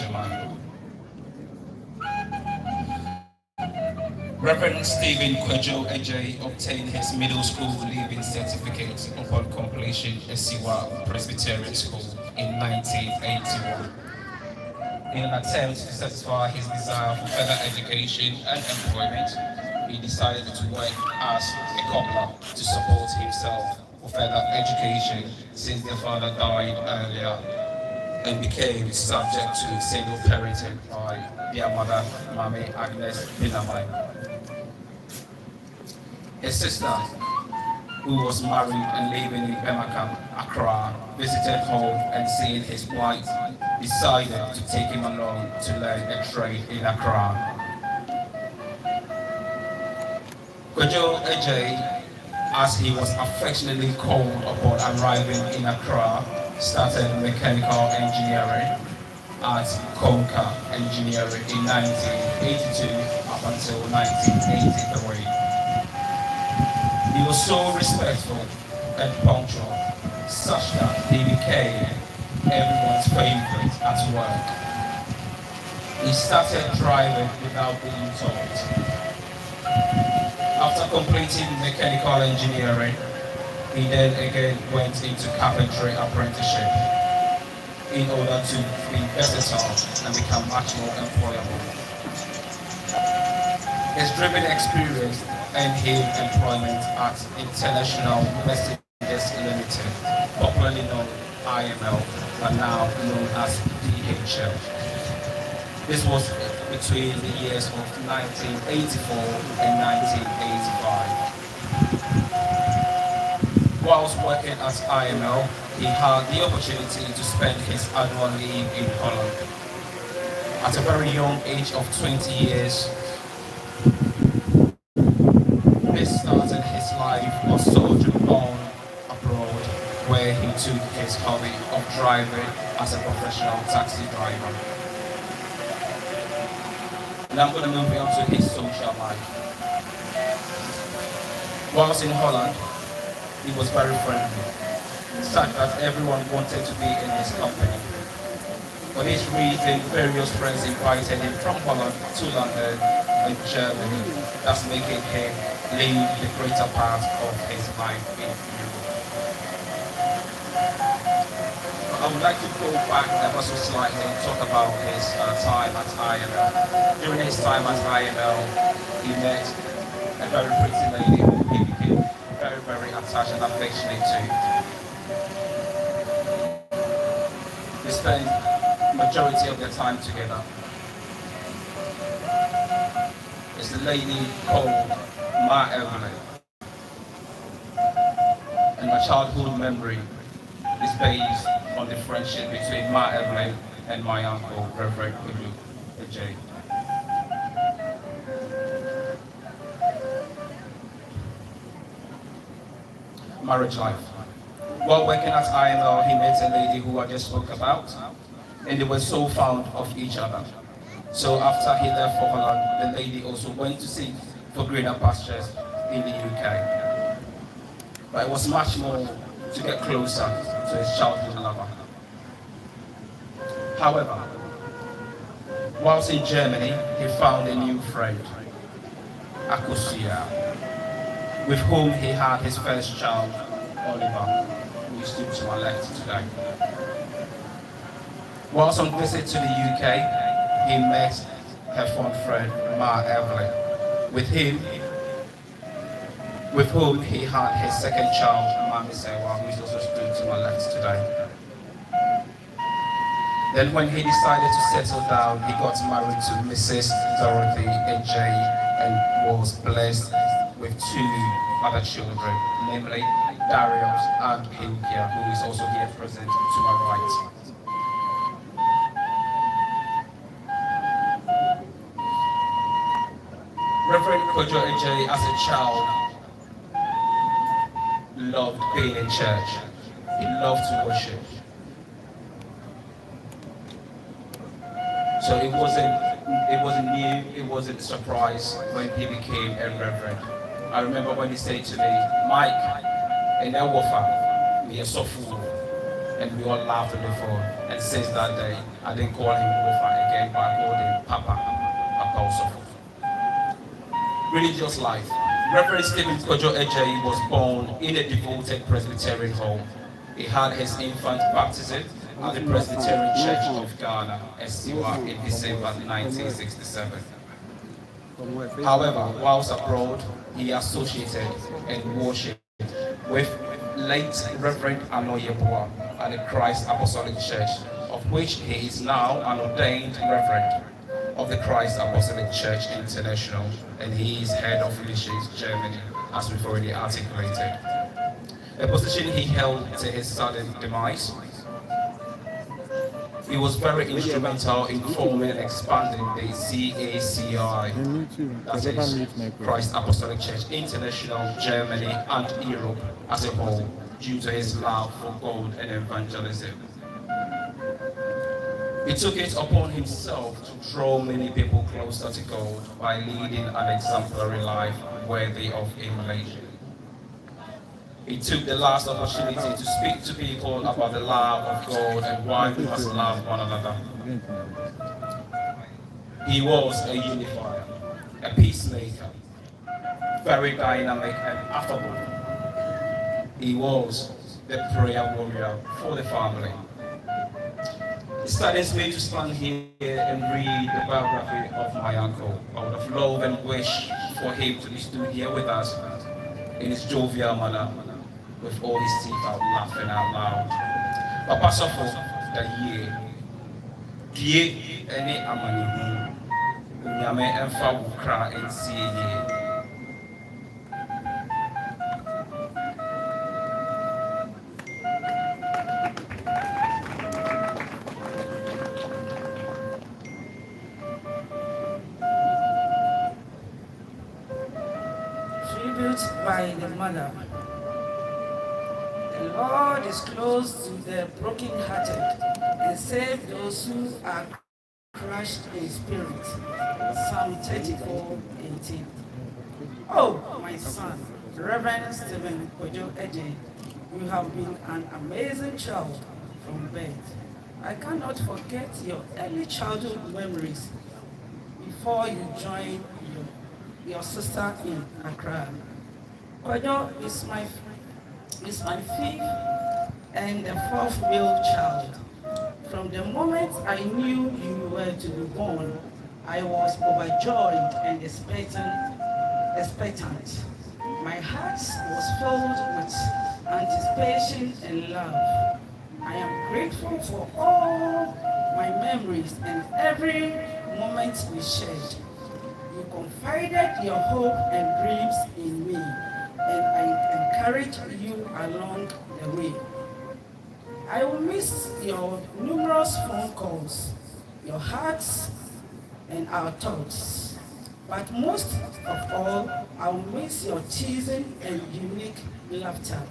Agyei. Reverend Stephen Kwadwo Agyei obtained his middle school leaving certificate upon completion at Asiwa Presbyterian School in 1981. In an attempt to satisfy his desire for further education and employment, he decided to work as a cobbler to support himself for further education since their father died earlier and became subject to single parenting by their mother, Mame Agnes Binamai. His sister, who was married and living in Bemakam, Accra, visited home and seeing his plight, decided to take him along to learn a trade in Accra. Kwadwo Agyei, as he was affectionately called upon arriving in Accra, started mechanical engineering at Konka Engineering in 1982 up until 1983. He was so respectful and punctual, such that he became everyone's favorite at work. He started driving without being taught. After completing mechanical engineering, he then again went into carpentry apprenticeship in order to be versatile and become much more employable. His driving experience earned him employment at International Messages Limited, popularly known as IML, but now known as DHL. This was between the years of 1984 and 1985. Whilst working at IML, he had the opportunity to spend his annual leave in Holland. At a very young age of 20 years, this started his life of sojourn on abroad, where he took his hobby of driving as a professional taxi driver. Now I'm going to move on to his social life. Whilst in Holland, he was very friendly, such that everyone wanted to be in his company. For this reason, various friends invited him from Holland to London and Germany, thus making him live the greater part of his life in Europe. I would like to go back ever so slightly and talk about his time at IML. During his time at IML, he met a very pretty lady who he became very, very attached and affectionate to. They spent the majority of their time together. It's a lady called Ma Evelyn. And my childhood memory is based on the friendship between Ma Evelyn and my uncle, Reverend Kwadwo Agyei. Marriage life. While working at IML, he met a lady who I just spoke about, and they were so fond of each other. So after he left for Holland, the lady also went to seek for greener pastures in the UK. But it was much more to get closer to his childhood lover. However, whilst in Germany, he found a new friend, Asiwa, with whom he had his first child, Oliver, who is still to my left today. Whilst on visit to the UK, he met her fond friend, Ma Evelyn, with whom he had his second child, Asiwa, who is also still to my left today. Then when he decided to settle down, he got married to Mrs. Dorothy Agyei and was blessed with two other children, namely Darius and Hilkia, who is also here present to my right. Reverend Kwadwo Agyei, as a child, loved being in church. He loved to worship. So it wasn't new, it wasn't a surprise when he became a reverend. I remember when he said to me, Mike, and Elwafa, we are so full, and we all laughed on the phone. And since that day, I didn't call him Wofa again, but I called him Papa, Apostle. Religious life. Reverend Stephen Kwadwo Agyei was born in a devoted Presbyterian home. He had his infant baptism at the Presbyterian Church of Ghana, Asiwa, in December 1967. However, whilst abroad, he associated and worshipped with late Reverend Anoyeboa at the Christ Apostolic Church, of which he is now an ordained Reverend of the Christ Apostolic Church International, and he is head of missions Germany, as we've already articulated. A position he held to his sudden demise. He was very instrumental in forming and expanding the CACI, that is Christ Apostolic Church International, Germany and Europe as a whole, due to his love for God and evangelism. He took it upon himself to draw many people closer to God by leading an exemplary life worthy of emulation. He took the last opportunity to speak to people about the love of God and why we must love one another. He was a unifier, a peacemaker, very dynamic and affable. He was the prayer warrior for the family. It saddens me to stand here and read the biography of my uncle. I would have loved and wished for him to be stood here with us in his jovial manner, with all his teeth out laughing out loud. Papa Sofo, the year, die any amani, unyame emfa wukra ensi ye. Tribute by the mother. The Lord is close to the brokenhearted and save those who are crushed in spirit. Psalm 34:18. Oh, my son, Reverend Stephen Kwadwo Agyei, you have been an amazing child from birth. I cannot forget your early childhood memories before you joined your sister in Accra. Kwadwo is my fifth and the fourth male child. From the moment I knew you were to be born, I was overjoyed and expectant. My heart was filled with anticipation and love. I am grateful for all my memories and every moment we shared. You confided your hope and dreams in me, and I encourage you along the way. I will miss your numerous phone calls, your hearts, and our thoughts. But most of all, I will miss your teasing and unique laughter.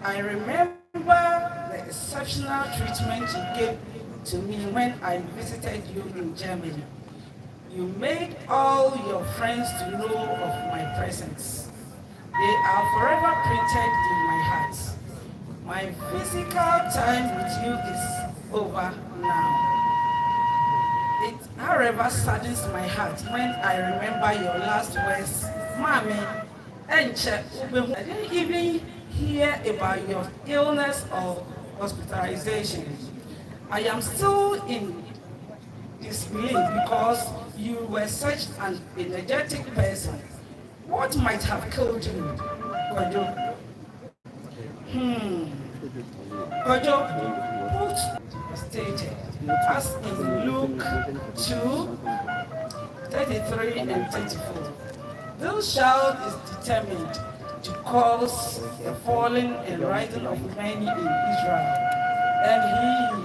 I remember the exceptional treatment you gave to me when I visited you in Germany. You made all your friends to know of my presence. They are forever printed in my heart. My physical time with you is over now. It, however, saddens my heart when I remember your last words, Mommy, Enche, I didn't even hear about your illness or hospitalization. I am still in disbelief because you were such an energetic person. What might have killed you, Kwadwo? Kwadwo, put stated as in Luke 2:33 and 34. This child is determined to cause the falling and rising of many in Israel, and he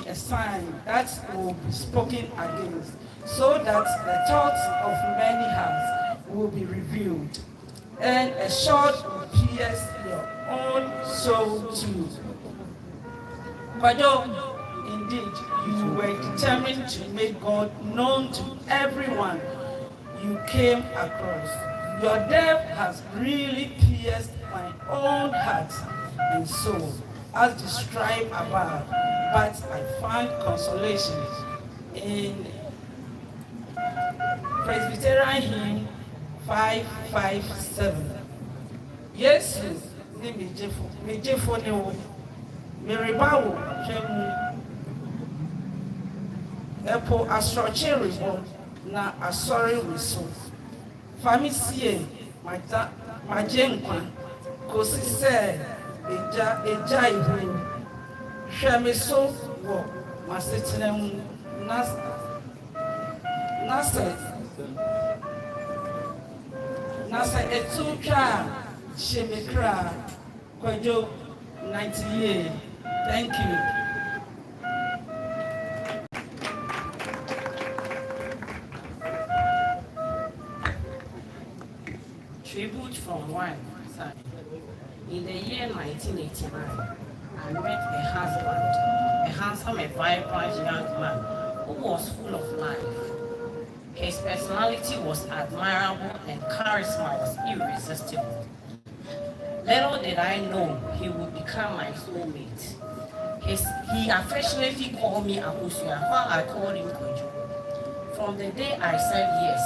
a sign that will be spoken against. so that the thoughts of many hearts will be revealed, and a sword will pierce your own soul too. Kwadwo, indeed, you were determined to make God known to everyone you came across. Your death has really pierced my own heart and soul, as described above, but I find consolation in Presbyterian hymn 557. Yesu ni mejefo ni wo, mereba wo hwemu, epo asorɔkye rebɔ na asɔre reso. Fami sie magye nkwa kosi sɛ Agyei ihu. Hwɛ me so wɔ m'asetena mu na sɛ etu twa a hyɛ me kra. Kwadwo 90 years. Thank you. Tribute from one side. In the year 1989, I met a husband, a handsome and vibrant young man who was full of life. His personality was admirable and charisma was irresistible. Little did I know he would become my soulmate. He affectionately called me Asiwa while I called him Kwadwo. From the day I said yes,